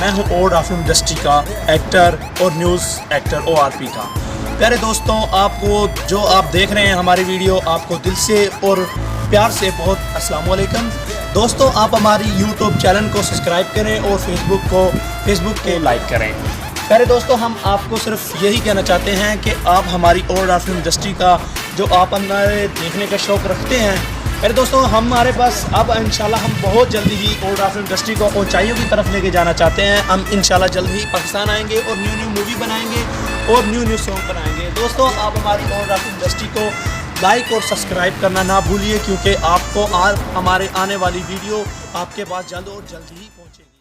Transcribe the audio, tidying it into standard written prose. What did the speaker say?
मैं हूं old film industry का एक्टर और न्यूज़ एक्टर ORP का। प्यारे दोस्तों, आपको जो आप देख रहे हैं हमारी वीडियो, आपको दिल से और प्यार से बहुत अस्सलाम वालेकुम। दोस्तों, आप हमारी YouTube चैनल को सब्सक्राइब करें और फेसबुक को लाइक करें। प्यारे दोस्तों, हम आपको सिर्फ यही कहना चाहते हैं कि आप हमारी ओल्ड फिल्म इंडस्ट्री का जो आप हमारे देखने का शौक़ रखते हैं, मेरे दोस्तों, हमारे पास अब इंशाल्लाह हम बहुत जल्दी ही ओल्ड फिल्म इंडस्ट्री को ऊंचाइयों की तरफ लेके जाना चाहते हैं। हम इंशाल्लाह जल्द ही पाकिस्तान आएंगे और न्यू मूवी बनाएंगे और न्यू सॉन्ग बनाएंगे। दोस्तों, आप हमारी ओल्ड फिल्म इंडस्ट्री को लाइक और सब्सक्राइब करना ना भूलिए, क्योंकि आपको हमारे आने वाली वीडियो आपके पास जल्द और जल्द ही पहुँचेगी।